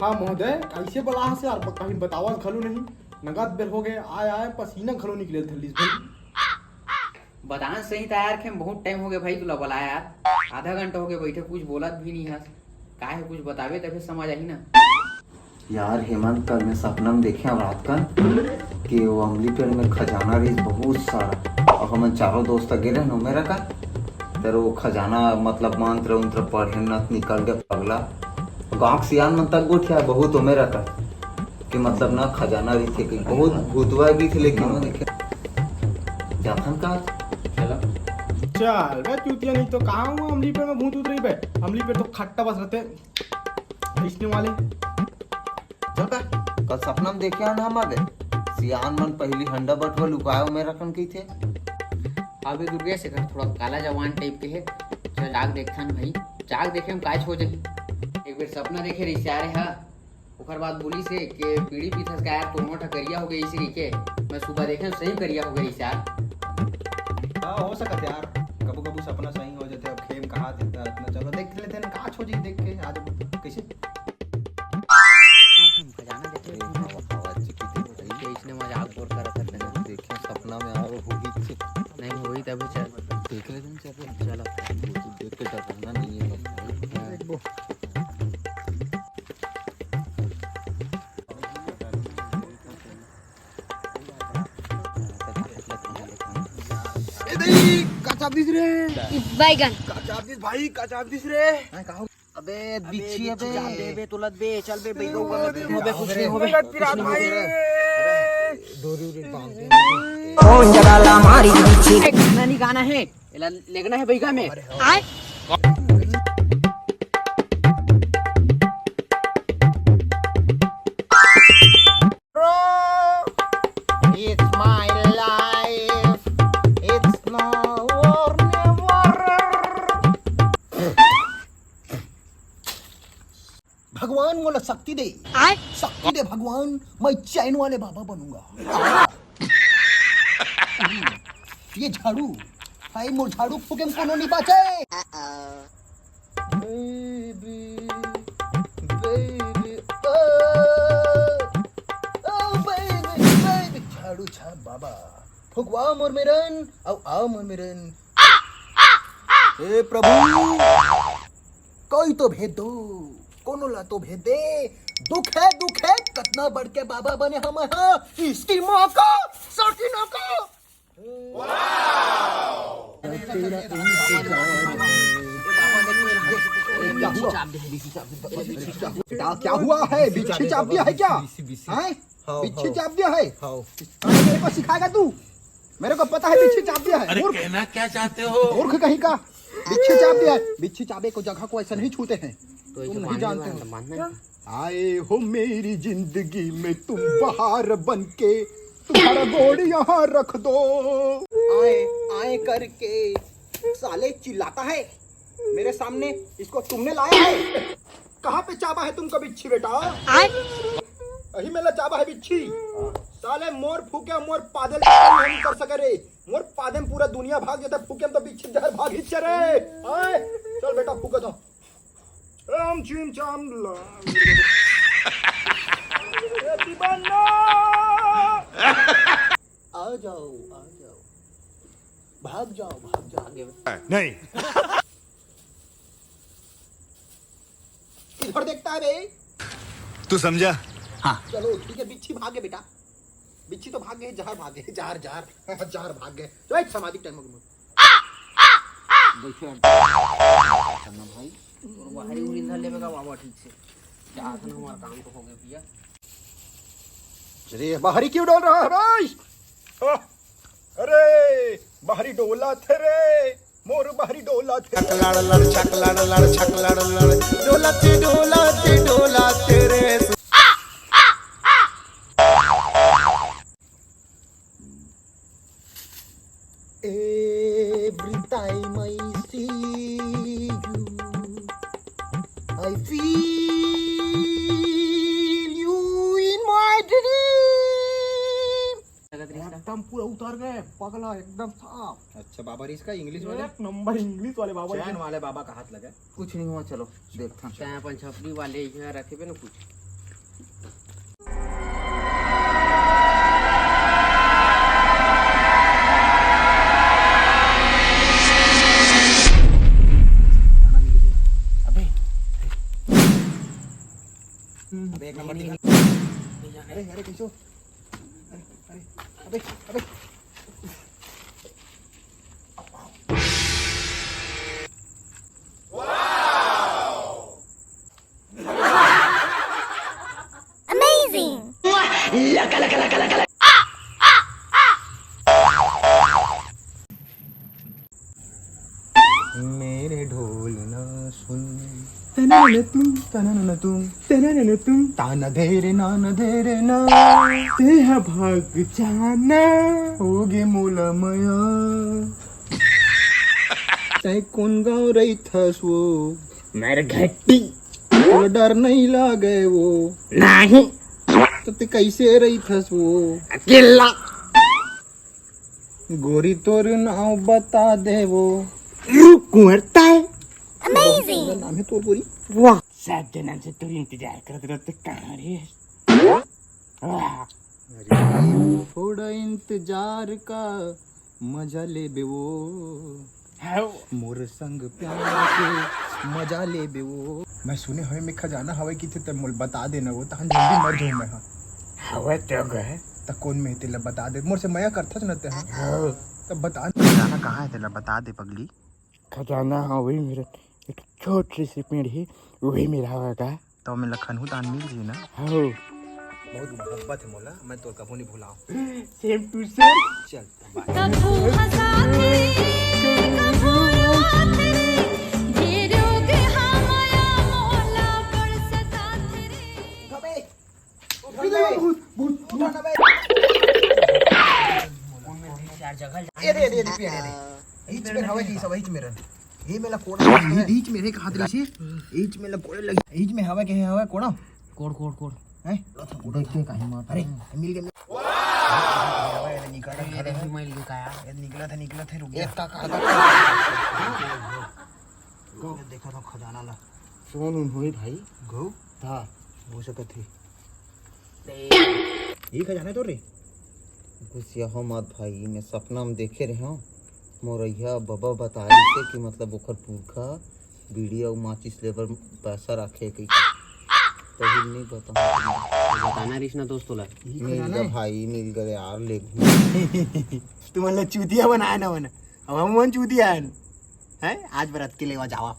हाँ महोदय, कैसे बला से यार कहीं बतावा खलू नहीं नगद बेर हो गए आए आए पसीना खलो निकले थल्ली भाई। बताना सही था यार कि बहुत टाइम हो गया भाई तुला बुलाया यार, आधा घंटा हो गया बैठे कुछ बोलत भी नहीं है। का है कुछ बतावे तभी समझ आई ना। यार हेमंत, कल मैं सपना में देखे रात का कि वो अमली पेड़ में खजाना रही बहुत सारा और हम चारों दोस्त गिरे न मेरा का तर वो खजाना मतलब मंत्र उंत्र पढ़े न निकल गया पगला गाँव सियान मन तक उठा बहुत हो मेरा का कि मतलब ना खजाना रही थी कि बहुत भूतवा भी थे लेकिन वो देखे जाथन का चलो चल बे चूतिया, नहीं तो कहाँ हुआ अमली पेड़ में भूत उतरी बे। अमली पेड़ तो खट्टा बस रहते इसने वाले। चल का कल सपना में देखे ना हम आगे सियान मन पहली हंडा बटवा लुकायो मेरा कन की थे। अभी दुर्गे से थोड़ा काला जवान टाइप के है। चल जाग देखता न भाई, जाग देखे हम काज हो जाही। एक बार सपना देखे रही से आ रहे हा ओकर बाद बोली से कि पीढ़ी पीछे का यार तोनो ठकरिया हो गई इसी के मैं सुबह देखे सही करिया हो गई यार। हाँ हो सकत यार, कबू कबू सपना सही हो जाते। अब खेम कहा देता इतना, चलो देख लेते हैं काच हो जी देख के आज कैसे खजाना देखे इसने मजाक बोल कर रखा था। देखे सपना में आओ होगी से नहीं हुई तभी चल देख लेते हैं चलो देख के डरना नहीं है बैगन भाई काचाब दिस रे। अबे बिच्छी अबे बे तुलत बे चल बे बेगो होबे कुछ नहीं होबे पिरात भाई कौन जगाला मारी बिच्छी नहीं गाना है लेगना है बैगा में आए It's my life. It's now or never. भगवान बोला शक्ति दे, आए शक्ति दे भगवान, मैं चैन वाले बाबा बनूंगा। ये झाड़ू, हाय मोर झाड़ू फूके में कोनो नहीं पाचे। Baby, baby, oh baby, baby, झाड़ू छाप बाबा, फुकवा मोर मेरन, आओ मोर मेरन। हे प्रभु, कोई तो भेद दो, कोनो ला तो भेद दे। दुख है कितना बढ़ के बाबा बने हम यहाँ, इसकी माँ को, सकीना को। क्या हुआ है? बिच्छी चाप दिया है क्या? हैं? बिच्छी चाप दिया है? मेरे को सिखाएगा तू? मेरे को पता है बिच्छी चाप दिया है। अरे कहना क्या चाहते हो? मूर्ख कहीं का, बिच्छी चाप दिया है। बिच्छी चापे को जगह को ऐसा नहीं छूते हैं, तुम नहीं जानते हो। आए हो मेरी जिंदगी में तुम बहार बनके, तुम्हारा गोड़ यहाँ रख दो। आए करके साले चिल्लाता है मेरे सामने, इसको तुमने लाया है? कहाँ पे चाबा है तुमको बिच्छी बेटा? आए अही मेला चाबा है बिच्छी। साले मोर फूके मोर पादल नहीं कर सके रे। मोर पादे में पूरा दुनिया भाग जाता, फूके में तो बिच्छी जहर भाग ही चले। आए चल बेटा फूके तो राम चीम चाम आ जाओ भाग जाओ नहीं। किधर देखता है बे? तू समझा? चलो ठीक है, बिच्छी भागे बेटा, बिच्छी तो भाग गए, जहर भागे, जहर भाग गए। तो एक समाधि टाइम में भाई बाहरी उड़ी धर लेगा बाबा ठीक से क्या था ना हमारा काम तो हो गया भैया। चलिए बाहरी क्यों डोल रहा है भाई? अरे बाहरी डोला थे रे, मोर बाहरी डोला थे। डोला तेरे Every time I see you, I feel you in my dream. एकदम पूरा उतार गए पगला एकदम साफ। अच्छा बाबा इसका इंग्लिश वाले एक नंबर इंग्लिश वाले बाबा। चैन वाले बाबा का हाथ लगा। कुछ नहीं हुआ, चलो देखता हैं अपन छपरी वाले यहाँ रखे पे ना कुछ सो अरे अबे अबे Amazing! मेरे ढोल ना सुन तनन तुम ताना धेरे ना देह भाग जाना होगे मुलमया चाहे कौन गाँव रही थस वो मेरे घट्टी तो डर नहीं लागे वो नहीं तो ते कैसे रही थस वो अकेला गोरी तोर नाव बता दे वो कुंवरता है Amazing! नाम है तोर गोरी वाह 7 दिनों से तुम इंतजार करते रहते कहाँ रे थोड़ा इंतजार का मजा ले बे वो मोर संग प्यार के मजा ले बे वो मैं सुने हुए में खजाना हवे की थे तब मोल बता देना वो तहन जल्दी मर जाऊं मैं हवा तो गए त कौन में तेला बता दे मोर से मया करथस न ते तब बता खजाना कहाँ है तेला बता दे पगली खजाना हाँ वही मेरा एक छोटी सी पेड़ है वही मेरा हवा का तो मैं लखन हूँ तान मिल जी ना हाँ बहुत मोहब्बत है मोला मैं तो कबू नहीं भुलाऊं सेम टू सेम चल बाय कभू हंसाते कभू रोते ये रोग हमारा मोला पर सताते रे ईच में हवा की सब ईच में रन ये मेला कोड़ा ईच में रे कहां दरी से ईच में कोड़े लगी ईच में हवा के हवा कोड़ा कोड़ हैं देखते कहीं मार अरे मिल गया हवा ये निकला था रुक गया देखा था खजाना ला सोन उन हुई भाई गो था हो सकत थी ये खजाना तो रे कुछ यह मत भाई मैं सपना में देखे रहे हूँ मोरैया बाबा बताई थे कि मतलब ओकर पुरखा बीड़ी और माचिस लेबर पैसा रखे कि तो ही नहीं बता बताना रिश्ना दोस्तों ला मिल गया भाई मिल गए यार ले तुम्हाला चूतिया बनाया ना मन अब हम चूतिया है आज बरात के लेवा जावा